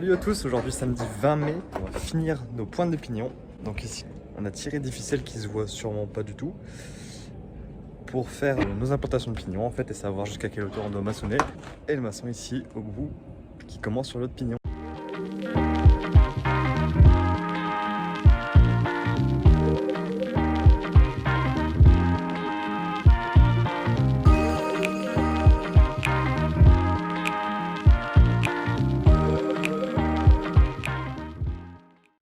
Salut à tous, aujourd'hui samedi 20 mai, on va finir nos pointes de pignon. Donc ici, on a tiré des ficelles qui se voient sûrement pas du tout pour faire nos implantations de pignons en fait et savoir jusqu'à quelle hauteur on doit maçonner. Et le maçon ici au bout qui commence sur l'autre pignon.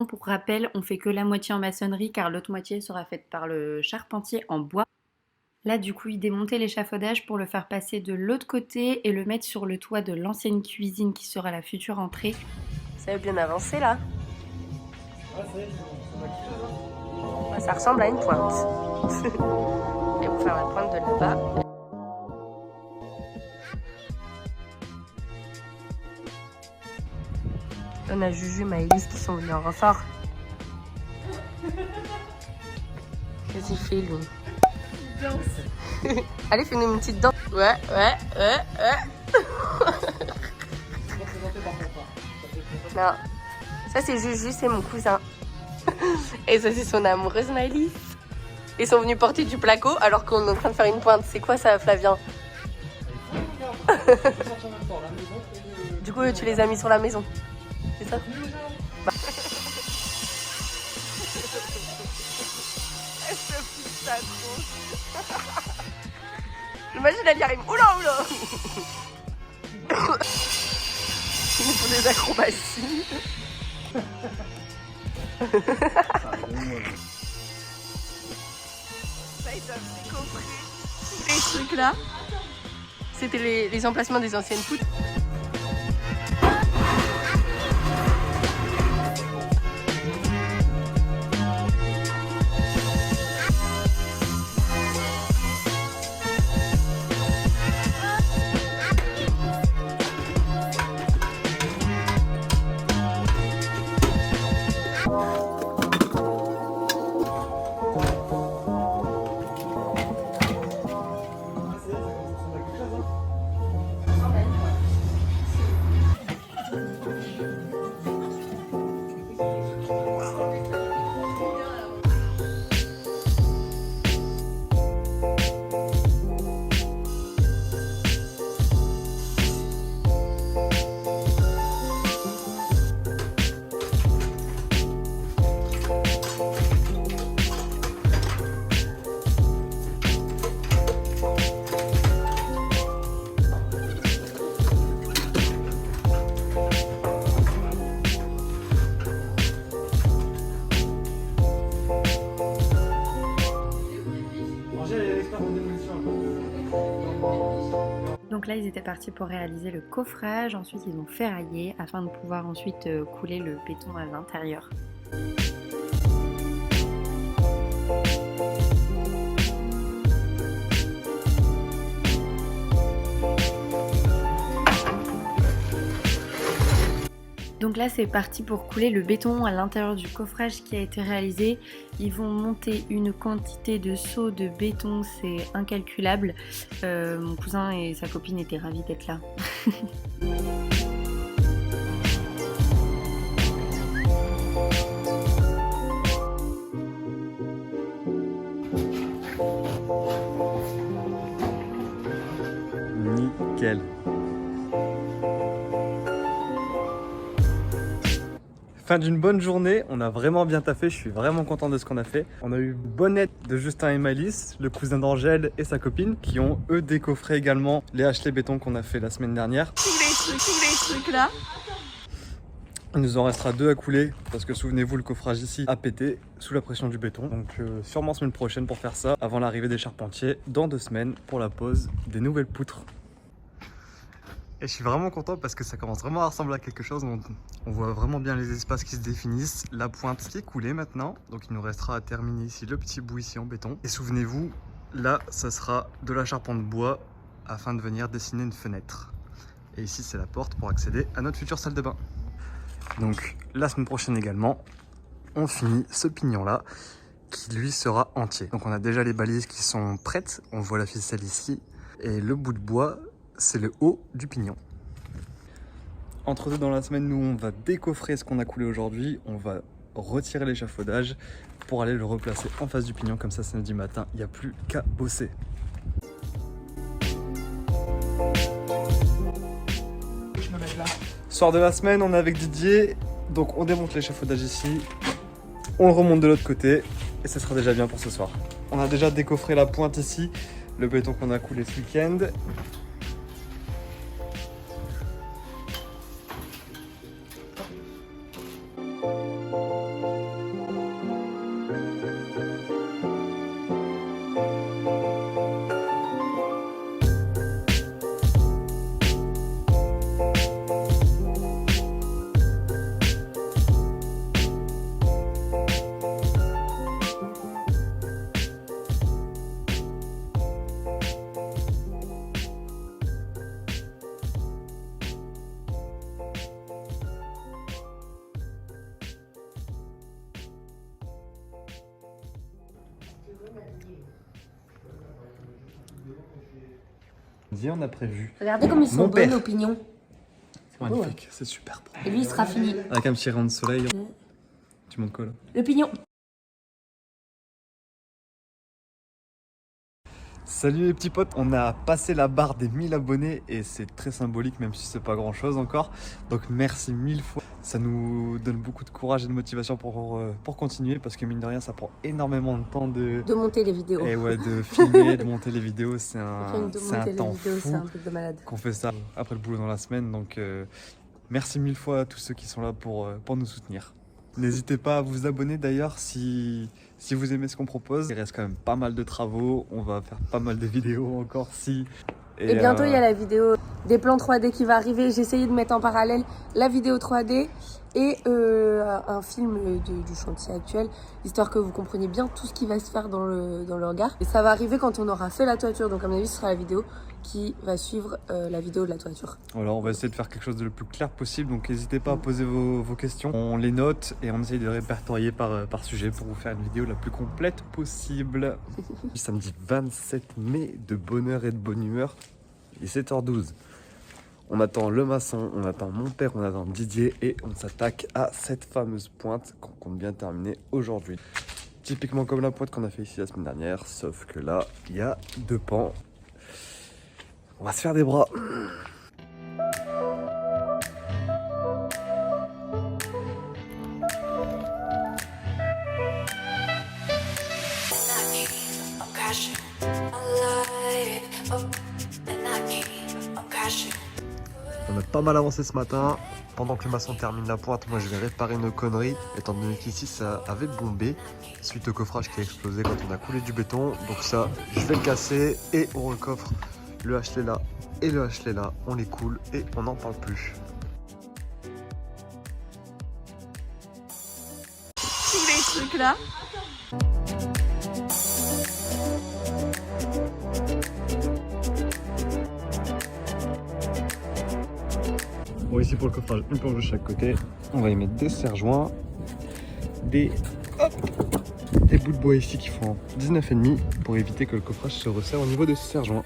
Pour rappel, on fait que la moitié en maçonnerie car l'autre moitié sera faite par le charpentier en bois. Là, du coup, il démontait l'échafaudage pour le faire passer de l'autre côté et le mettre sur le toit de l'ancienne cuisine qui sera la future entrée. Ça a bien avancé là. Ça ressemble à une pointe. Et pour faire la pointe de là-bas. On a Juju et Maëlys qui sont venus en renfort. Qu'est-ce qu'il fait lui? Allez, fais-nous une petite danse. Ouais. Non, ça c'est Juju, c'est mon cousin. Et ça c'est son amoureuse Maëlys. Ils sont venus porter du placo alors qu'on est en train de faire une pointe. C'est quoi ça, Flavien? Du coup, tu les as mis sur la maison. C'est ça? Bah. Elle se fout de sa grosse. J'imagine elle y arrive. Oula. Ils font des acrobaties. Ça, ils doivent décoffrer tous les trucs là. C'était les emplacements des anciennes poutres. Donc là, ils étaient partis pour réaliser le coffrage. Ensuite, ils ont ferraillé afin de pouvoir ensuite couler le béton à l'intérieur. Donc là, c'est parti pour couler le béton à l'intérieur du coffrage qui a été réalisé. Ils vont monter une quantité de seaux de béton, c'est incalculable. Mon cousin et sa copine étaient ravis d'être là. Nickel. Fin d'une bonne journée, on a vraiment bien taffé, je suis vraiment content de ce qu'on a fait. On a eu une bonne aide de Justin et Maëlys, le cousin d'Angèle et sa copine, qui ont eux décoffré également les hachetés béton qu'on a fait la semaine dernière. Tous les trucs là. Il nous en restera 2 à couler, parce que souvenez-vous, le coffrage ici a pété sous la pression du béton. Donc sûrement semaine prochaine pour faire ça, avant l'arrivée des charpentiers, dans 2 semaines, pour la pose des nouvelles poutres. Et je suis vraiment content parce que ça commence vraiment à ressembler à quelque chose. On voit vraiment bien les espaces qui se définissent. La pointe qui est coulée maintenant. Donc il nous restera à terminer ici le petit bout ici en béton. Et souvenez-vous, là, ça sera de la charpente bois afin de venir dessiner une fenêtre. Et ici, c'est la porte pour accéder à notre future salle de bain. Donc la semaine prochaine également, on finit ce pignon-là qui lui sera entier. Donc on a déjà les balises qui sont prêtes. On voit la ficelle ici. Et le bout de bois, c'est le haut du pignon. Entre deux dans la semaine, nous on va décoffrer ce qu'on a coulé aujourd'hui, on va retirer l'échafaudage pour aller le replacer en face du pignon, comme ça samedi matin, il n'y a plus qu'à bosser. Je me mets là. Soir de la semaine, on est avec Didier, donc on démonte l'échafaudage ici, on le remonte de l'autre côté et ça sera déjà bien pour ce soir. On a déjà décoffré la pointe ici, le béton qu'on a coulé ce week-end. Didier, on a prévu. Regardez comme ils sont Mon beaux père. nos pignons. Magnifique, c'est super. Et lui il sera fini. Avec un petit rayon de soleil. Tu montes quoi là? Le pignon. Salut les petits potes, on a passé la barre des 1000 abonnés et c'est très symbolique même si c'est pas grand chose encore. Donc merci 1000 fois, ça nous donne beaucoup de courage et de motivation pour continuer parce que mine de rien ça prend énormément de temps de monter les vidéos. Et ouais, de filmer, de monter les vidéos, c'est un temps fou C'est un truc de malade. qu'on fait ça après le boulot dans la semaine. Donc merci 1000 fois à tous ceux qui sont là pour nous soutenir. N'hésitez pas à vous abonner d'ailleurs si vous aimez ce qu'on propose. Il reste quand même pas mal de travaux, on va faire pas mal de vidéos encore si... Et bientôt il y a la vidéo des plans 3D qui va arriver. J'ai essayé de mettre en parallèle la vidéo 3D et un film du chantier actuel, histoire que vous compreniez bien tout ce qui va se faire dans le hangar. Et ça va arriver quand on aura fait la toiture, donc à mon avis ce sera la vidéo qui va suivre la vidéo de la toiture. Voilà, on va essayer de faire quelque chose de le plus clair possible, donc n'hésitez pas à poser vos questions. On les note et on essaye de répertorier par sujet pour vous faire une vidéo la plus complète possible. Samedi 27 mai, de bonne heure et de bonne humeur, il est 7h12. On attend le maçon, on attend mon père, on attend Didier et on s'attaque à cette fameuse pointe qu'on compte bien terminer aujourd'hui. Typiquement comme la pointe qu'on a fait ici la semaine dernière, sauf que là, il y a 2 pans. On va se faire des bras. On a pas mal avancé ce matin. Pendant que le maçon termine la pointe, moi je vais réparer nos conneries, étant donné qu'ici ça avait bombé suite au coffrage qui a explosé quand on a coulé du béton. Donc ça, je vais le casser et on recoffre le HLE là et le HLE là. On les coule et on n'en parle plus. Tous les trucs là. Bon, ici pour le coffrage, une planche de chaque côté. On va y mettre des serre-joints, des bouts de bois ici qui font 19,5 pour éviter que le coffrage se resserre au niveau de ces serre-joints.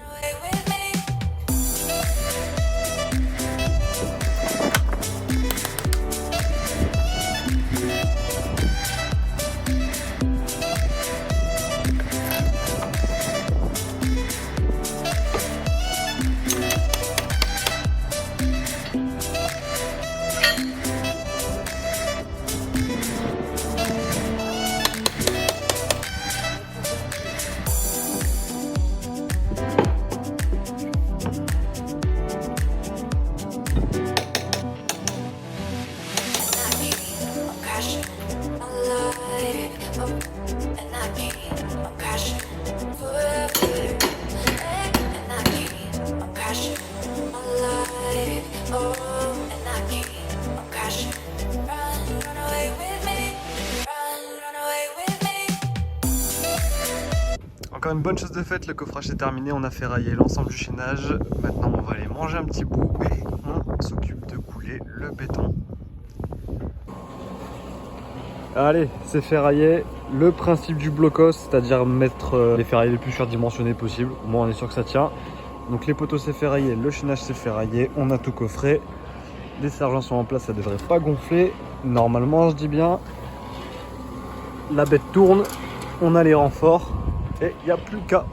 Encore une bonne chose de faite, le coffrage est terminé, on a ferraillé l'ensemble du chaînage. Maintenant on va aller manger un petit bout et on s'occupe de couler le béton. Allez, c'est ferraillé. Le principe du blocos, c'est-à-dire mettre les ferrailles les plus surdimensionnés possible. Au moins on est sûr que ça tient. Donc les poteaux c'est ferraillé, le chaînage c'est ferraillé, on a tout coffré. Les sergents sont en place, ça devrait pas gonfler. Normalement, je dis bien. La bête tourne, on a les renforts et il n'y a plus qu'à.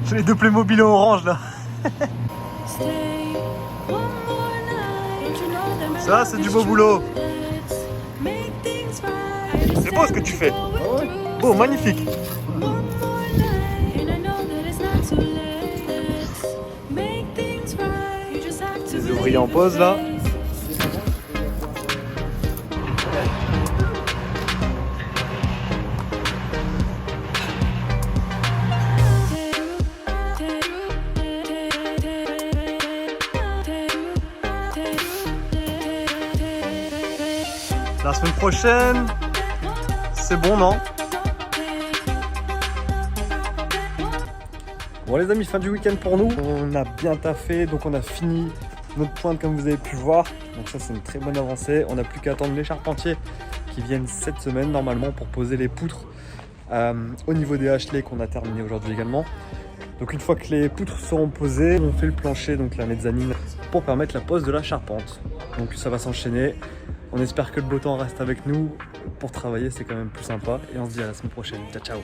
C'est les deux Playmobil orange là. Ça c'est du beau boulot. C'est beau ce que tu fais. Beau, magnifique. Les ouvriers en pause là. La semaine prochaine, c'est bon, non? Bon les amis, fin du week-end pour nous. On a bien taffé, donc on a fini notre pointe comme vous avez pu voir. Donc ça c'est une très bonne avancée. On n'a plus qu'à attendre les charpentiers qui viennent cette semaine normalement pour poser les poutres au niveau des hachelets qu'on a terminé aujourd'hui également. Donc une fois que les poutres seront posées, on fait le plancher, donc la mezzanine, pour permettre la pose de la charpente. Donc ça va s'enchaîner. On espère que le beau temps reste avec nous. Pour travailler, c'est quand même plus sympa. Et on se dit à la semaine prochaine. Ciao, ciao.